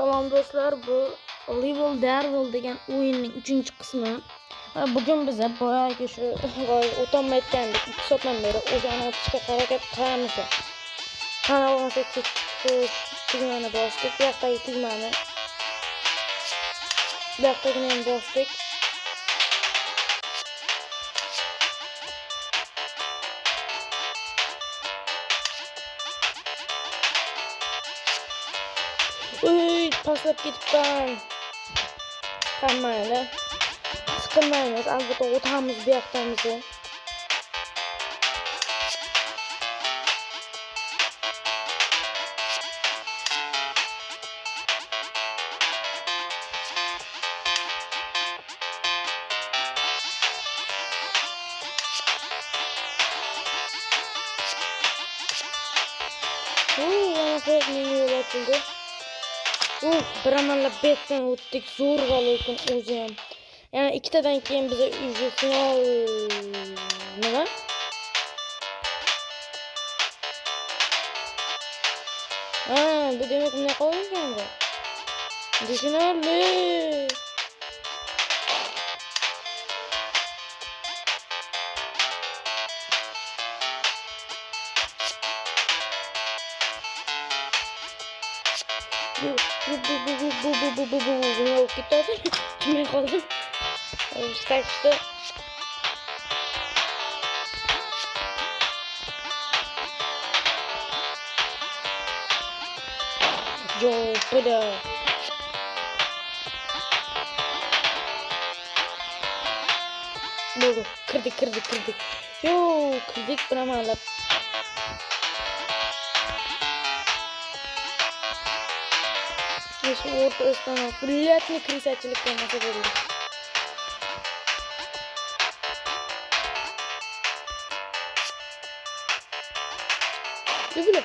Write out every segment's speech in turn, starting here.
Tamam dostlar, bu Level Derwell degan o'yinning 3-qismi. Bugün bize boyagi shu o'tolmay aytgandik 2 soatdan beri o'shani o'tishga harakat qilamiz. Qana bo'lmasa tugmani bosdik, bu yoqdagi tugmani bu yoqdagini ham bosdik. Uy, pastlab ketibman. Mayli. Sıkılmaymiz, albatta o'tamiz bu yoqdamiz. Yana açıldı. Bir amallab betdan o'tdik, zo'rg'a lekin o'zi ham. Yani ikkitadan keyin bize uji final nima? Bu demek ne qo'ygan bu? Düşünarli. Bu gitti. Kime kaldı? Kaçtı. Yo, burada. Bu kırdık. Yo, kırdık bıramalım. Neyse orta ıslanma. Brilliantli krisatçılık olmasa böyle. Böyle.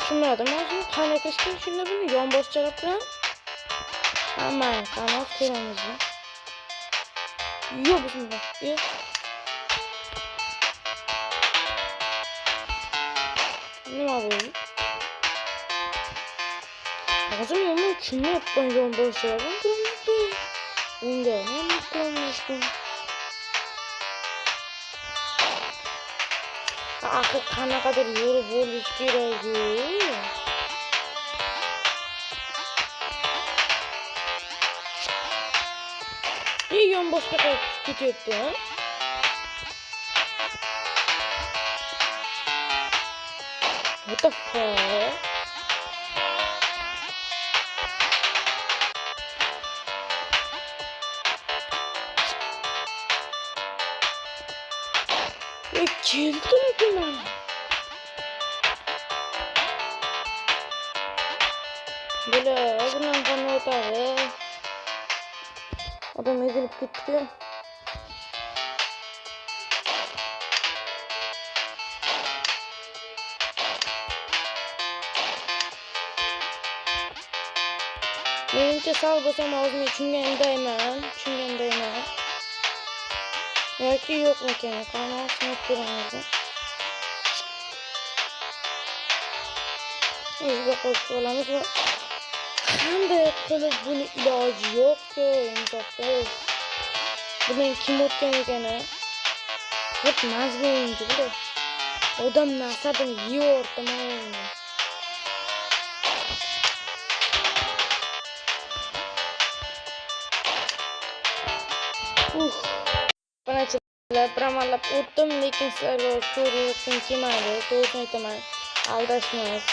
Şunlar da mazlum. Kan yakıştı. Şunlar böyle. Yon boş çaraptıran. Aman kanal kıramızı. Yok bu şimdi. Ne var böyle? Lazım ya ama kimi yapmayı yon boş çaraptıran. Kıramızı. Bunda ne kıramızı. Akıl kana kadar yürü buluş gerekiyor. İyi yan başka gidiyor bu. What the fuck? Kildim ben. Böyle ağzından kan ortağı. Adam ezilip gitti. Benimce sal basam ağzımı çüngendeymen. Belki yok mu ki? Kanal sınıf duramazdı. Biz bakalım olamaz mı? Hem de kılıp bunun ilacı yok ki. İnsaflar. Bunun kim otken gene? Hep nazgı oyuncu bu da. Odam nasadan yiyor tamam. Bana çıktılar, bıramallap o'tdim, lekin sizlarga ko'rayotgan kelmadi. To'g'risini aytaman, aldashmas.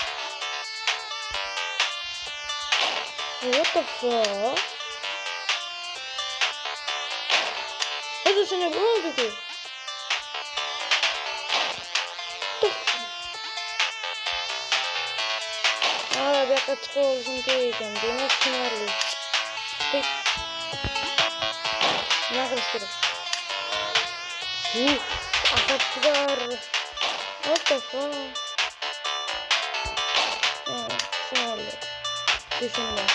What the fuck? Hozir shunday bo'ldi-ku. Bu yoqqa chiqib olishim kerak ekan, demak tushunarli. Nima qilish kerak? Asaplar. What the fuck? Şöyle. Düşünme.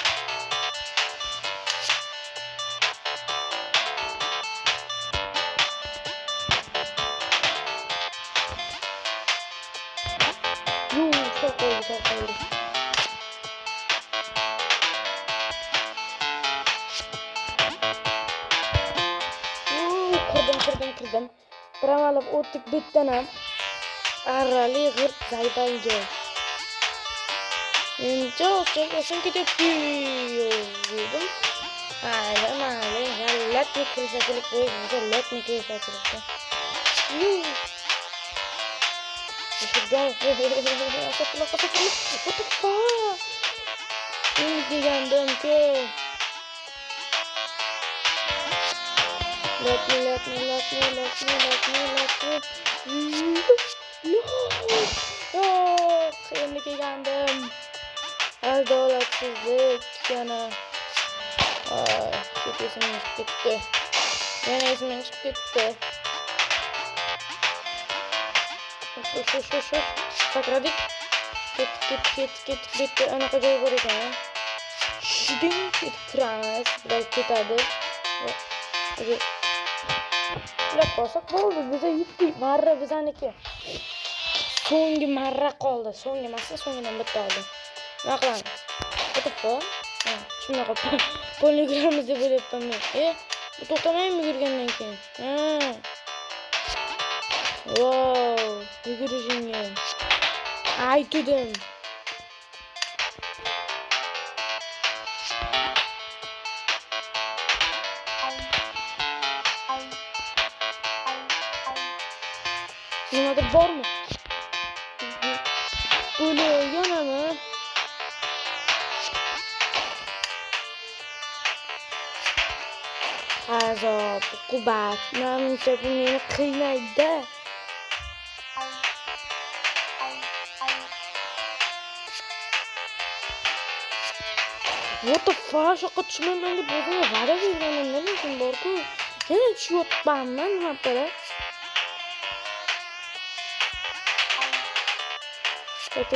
Çok oldu. dedim. Bir amalab o'tdik bitdan ham. Arrali g'irt zaydalga. Çok hoşum gidiyor dedim. Mayli, latni kirishakilib qo'yib, latni kirishakilib. What the fuck? Şimdi degandim ki latni. Yok, şimdi degandim. Adolatsizlik yana. Ay, esim chiqib ketdi. Yana esim chiqib ketdi. Şu. Sakradik. Ket. Bitti. Anaqa joy bor ekan. Shiding kiramiz. Biraz ketadi. Ular qolsak bo'ldi. Biza yetdik. Marra bizaniki. So'nggi marra qoldi. So'nggi emasmi? So'ngidan bitta oldim. Nima qilamiz? O'tibdi. Ha, shunaqa poligrammiz deb o'ylayapman men. Bu to'xtamaymi yurgandan keyin? Ha. Wow, yugurishingga. Aytdim. Nimadir bormi? Buni yonami? Azob, uqubat, menimcha bu meni qiynaydi. What the fuck? Şoqqa tushmayman deb o'zimga va'da berganman, nima uchun bor-ku? Yana tushyapmanman haqida.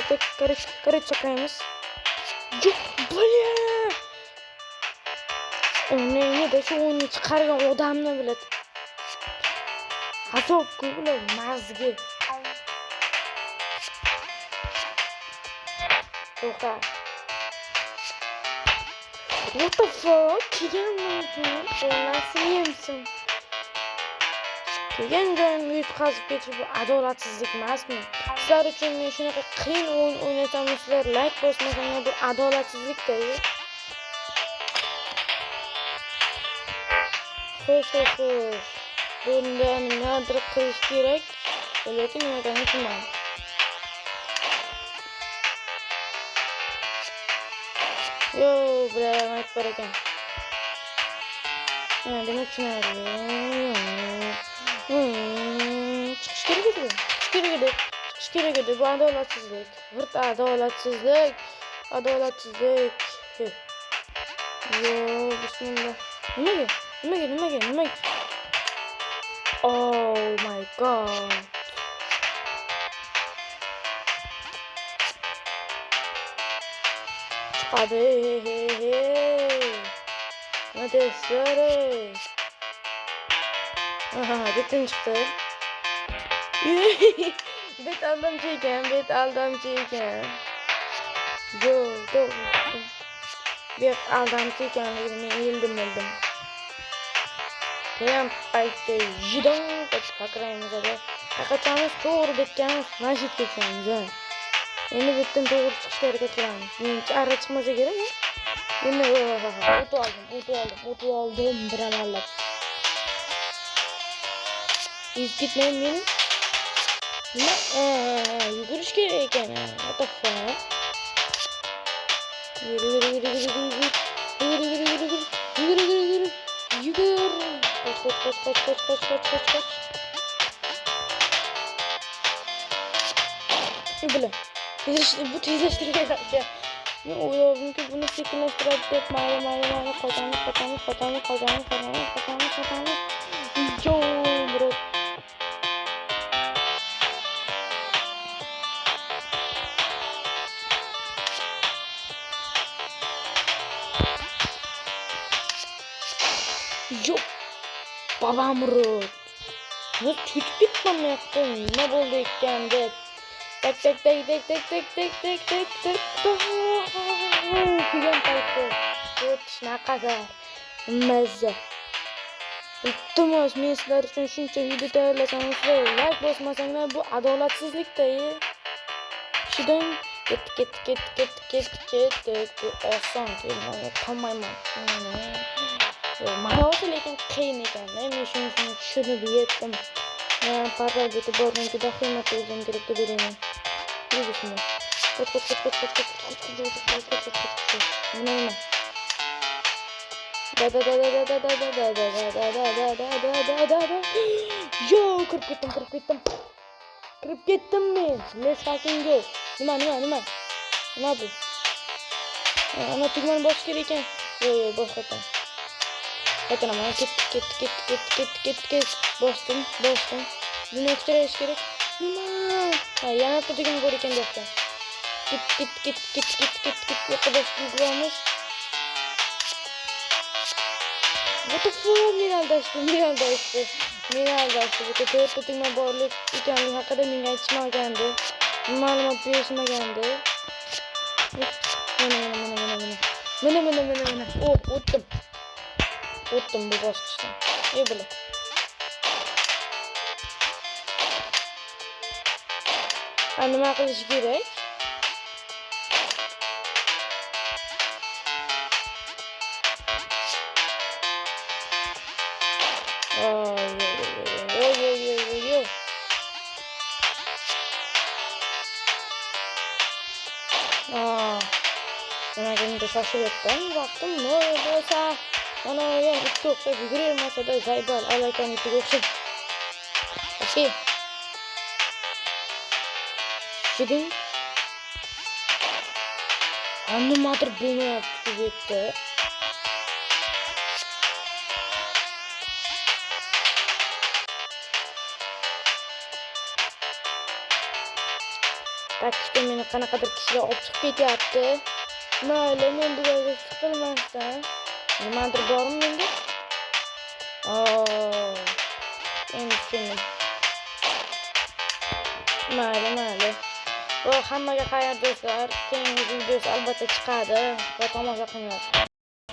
Так, короче, чекаемыз. Yo'q, блин. O'yinni da shu o'yinni chiqargan odamni biladi. Azob ko'ngil mazgi. To'xta. What the fuck? Kelganman, o'ynasiyamsan. Kelgan joyimga yutqazib ketish bu adolatsizlik emasmi? Sizlar uchun men shunaqa qiyin o'yin o'ynasam, sizlar like bosmasanglar bu adolatsizlikda. Xo'sh. Bunda nimadir qilish kerak, lekin nimagani tushunmadim. Yo, bilan aytib ekan. Demak tushunarli. Chiqish kerak edi. Bu adolatsizlik. Virt adolatsizlik. Yo, bismillah. Nimaga? Oh my god. Chiqadi. Hadi söyle. Aha, bitin çıktı. Bet aldamcı ekan. Yo. Bet aldamcı ekanligini bildim. Hem paytda jidon qaqraymiz hadi. Qaqachamiz to'g'ri betganmiz, masjid ketamiz. Endi bitdan to'g'ri chiqishga harakat qilamiz. Menimcha arra chiqmasa kerak. Endi o't oldim bir amallab. Gitmayim benim. Yugurish kerak ekan. What the fuck? Yugur. Koş. Böyle. Bu tezleştiriyor ya. Ben oyladım ki bunu sekinleştirip hep mayla kazanmış. Yo bro. Yo. Babam bro. Ne çocuk bitmem ne oldu etkende. Tek. Kuyan paytı. Ne kadar. Meze. Iltimos, men sizlar uchun shuncha video tayyorlasam, sizlar like bosmasanglar, bu adolatsizlikda. Shidang ket. Oson kelmay qolmayman. Ma'nosi lekin qiyin ekan. Men shuni tushunib yetdim. Men parraga borgan juda hurmat qilishim kerak deb o'ylayman. Yurishmi? Nima? Da. Yo, kirib ketdim men. Let's fucking go. Nima? Nima bu? Ana tugmani bosish kerak ekan. Yo, boshqadan. Qaytanaman. Ket. Bosdim. Buni kuchaytirish kerak. Nima? Ha, yana tugmani bor ekan deyapti. Ket. Yo'qqa bostiramiz. What the fuck? Meni aldashdi. Bu to'rtta tugma borlik ekanligi haqida menga aytishmagandi. Ma'lumot berishmagandi. Mana. O'tdim bu bosqichdan. Bular. Nima qilish kerak? Yo. Demak, endi shoshilibdim. Vaqtim bo'lsa, mana yo'q, itga o'xshab yugurmasada Zaybal alakan itiga o'xshab. Okey. Shiding. Nimadir bo'lmayapti bu yerda. Takishda meni qanaqadir kishilar olib chiqib ketyapti. Mayli, men bularga siqilmasdan. Nimadir bormi menda? Endi tushundim. Mayli. Hammaga xayr do'stlar. Keyingi videosi albatta chiqadi va tomosha qilinglar.